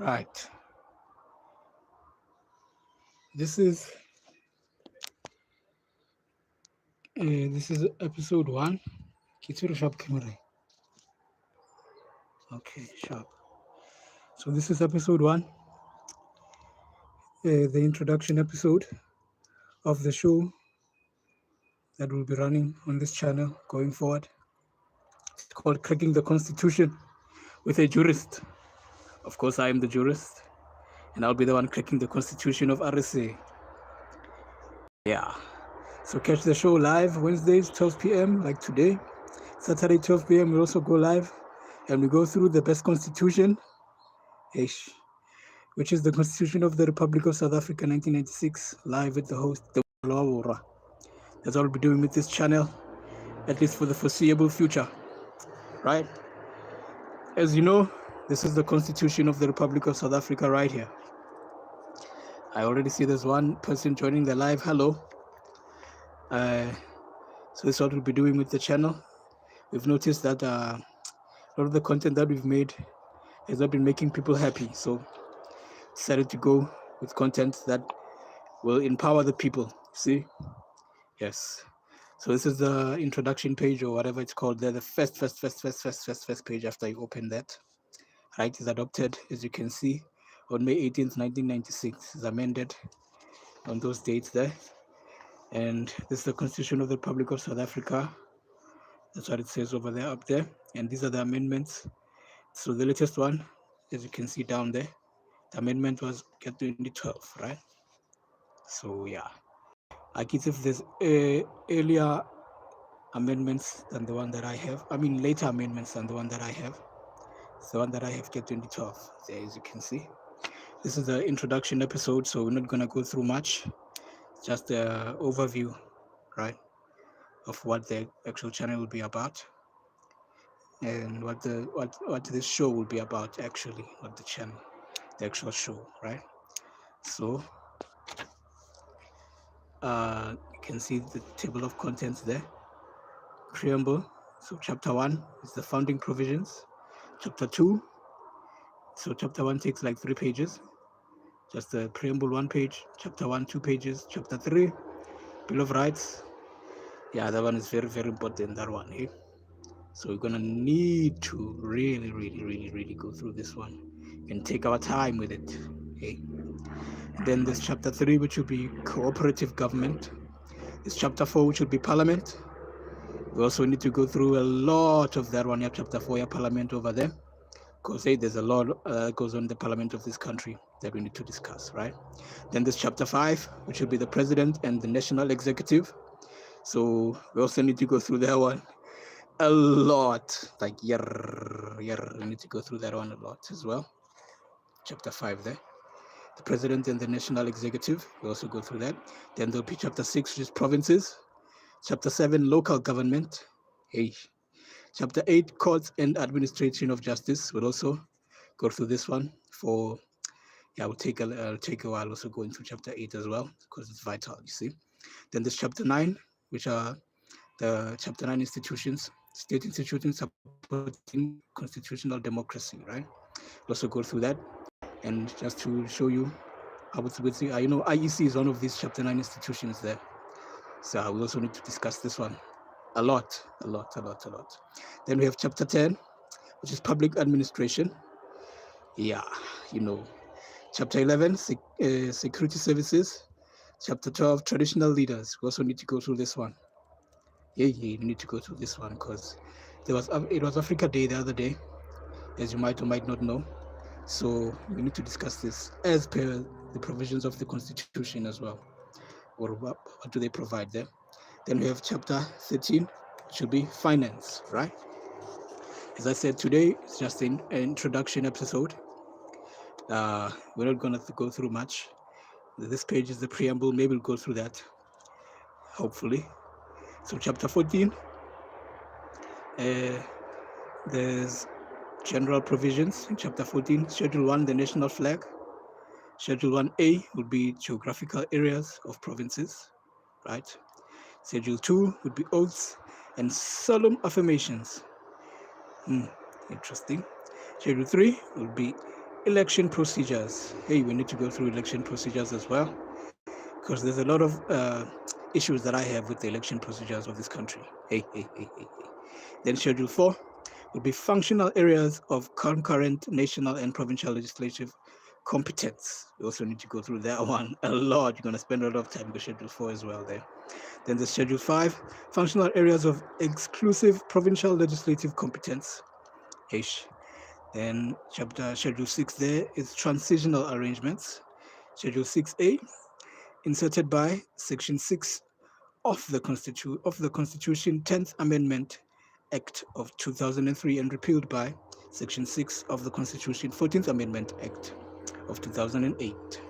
Right. This is episode one. Kitsuru sharp camera. Okay, sharp. So this is episode one, the introduction episode of the show that will be running on this channel going forward. It's called Cracking the Constitution with a Jurist. Of course, I am the jurist, and I'll be the one cracking the Constitution of RSA. Yeah. So catch the show live Wednesdays, 12 p.m. like today. Saturday, 12 p.m. we also go live, and we go through the best constitution, which is the Constitution of the Republic of South Africa, 1996, live with the host, the Laura. That's all we'll be doing with this channel, at least for the foreseeable future, right? As you know, this is the Constitution of the Republic of South Africa right here. I already see there's one person joining the live. Hello. So this is what we'll be doing with the channel. We've noticed that a lot of the content that we've made has not been making people happy. So decided to go with content that will empower the people. See? Yes. So this is the introduction page or whatever it's called there. The first page after you open that. Right, is adopted, as you can see, on May 18th, 1996. Is amended on those dates there. And this is the Constitution of the Republic of South Africa. That's what it says over there, up there. And these are the amendments. So the latest one, as you can see down there, the amendment was 2012, right? So yeah, like it's if there's earlier amendments than the one that I have. I mean later amendments than the one that I have. It's the one that I have 2012, there, as you can see. This is the introduction episode, so we're not gonna go through much. It's just an overview, right, of what the actual channel will be about, and what this show will be about. Actually, what the actual show, right? So you can see the table of contents there. Preamble. So chapter 1 is the founding provisions. Chapter 2. So chapter 1 takes like 3 pages. Just the preamble 1 page. Chapter 1 2 pages. Chapter 3 Bill of Rights. Yeah, that one is very, very important, that one. Eh? So we're gonna need to really go through this one and take our time with it. Okay. Then there's chapter 3, which will be cooperative government. There's chapter 4, which will be parliament. We also need to go through a lot of that one. Yeah, chapter 4, yeah, parliament over there. Because hey, there's a lot goes on in the parliament of this country that we need to discuss, right? Then there's chapter 5, which will be the president and the national executive. So we also need to go through that one a lot. Like, we need to go through that one a lot as well. Chapter 5 there. The president and the national executive. We also go through that. Then there'll be chapter 6, which is provinces. Chapter 7, local government. Hey. Chapter 8, courts and administration of justice. We'll also go through this one for, yeah, we'll take a while also going through chapter 8 as well, because it's vital, you see. Then there's chapter 9, which are the chapter 9 institutions, state institutions supporting constitutional democracy, right? We'll also go through that. And just to show you how it's with IEC is one of these chapter 9 institutions there. So we also need to discuss this one a lot. Then we have chapter 10, which is public administration. Yeah, Chapter 11, security services. Chapter 12, traditional leaders. We also need to go through this one. Yeah, you need to go through this one because it was Africa Day the other day, as you might or might not know. So we need to discuss this as per the provisions of the Constitution as well. Or what do they provide there? Then we have chapter 13, which will be finance, right? As I said, today it's just an introduction episode. We're not going to go through much. This page is the preamble. Maybe we'll go through that, hopefully. So chapter 14, there's general provisions in chapter 14. Schedule 1, the national flag. Schedule 1A will be geographical areas of provinces, right? Schedule 2 would be oaths and solemn affirmations. Interesting. Schedule 3 will be election procedures. Hey, we need to go through election procedures as well, because there's a lot of issues that I have with the election procedures of this country. Hey. Then Schedule 4 would be functional areas of concurrent national and provincial legislative competence. We also need to go through that one a lot. You're going to spend a lot of time with Schedule 4 as well there. Then the Schedule 5, functional areas of exclusive provincial legislative competence. Ish. Then Schedule 6 there is transitional arrangements. Schedule 6A, inserted by Section 6 of the Constitution 10th Amendment Act of 2003 and repealed by Section 6 of the Constitution 14th Amendment Act of 2008.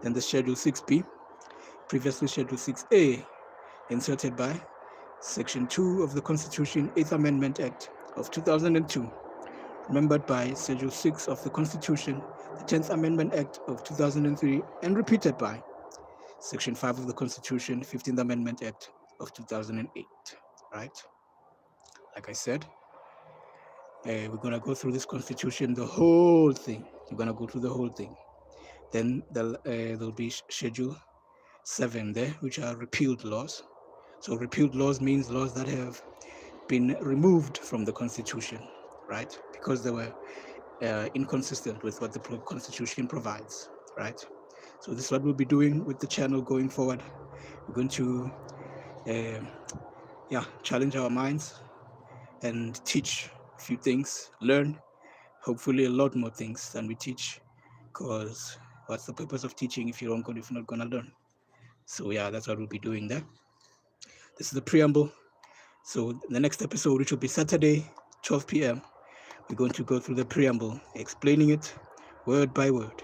Then the Schedule 6B, previously Schedule 6A, inserted by Section 2 of the Constitution 8th Amendment Act of 2002, remembered by Schedule 6 of the Constitution, the 10th Amendment Act of 2003, and repeated by Section 5 of the Constitution, 15th Amendment Act of 2008, right? Like I said, we're going to go through this Constitution, the whole thing. We're going to go through the whole thing. Then there'll be Schedule 7 there, which are repealed laws. So repealed laws means laws that have been removed from the Constitution, right? Because they were inconsistent with what the Constitution provides, right? So this is what we'll be doing with the channel going forward. We're going to challenge our minds and teach a few things, learn hopefully a lot more things than we teach, because what's the purpose of teaching if you're not going to learn? So yeah, that's what we'll be doing there. This is the preamble. So the next episode, which will be Saturday, 12 p.m., we're going to go through the preamble, explaining it word by word,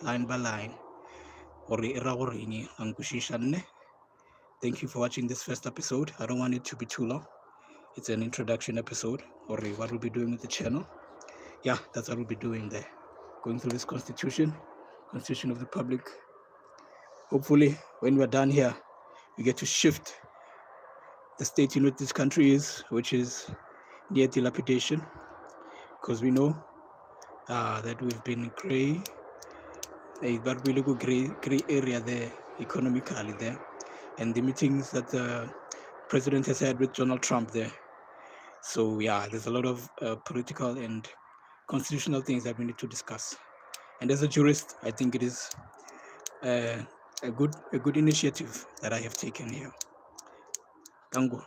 line by line. Thank you for watching this first episode. I don't want it to be too long. It's an introduction episode, or what we'll be doing with the channel. Yeah, that's what we'll be doing there. Going through this Constitution of the Republic. Hopefully, when we're done here, we get to shift the state in which this country is, which is near dilapidation, because we know that we've been gray, but really good gray area there, economically there, and the meetings that the president has had with Donald Trump there. So yeah, there's a lot of political and constitutional things that we need to discuss. And as a jurist, I think it is a good initiative that I have taken here. Tango.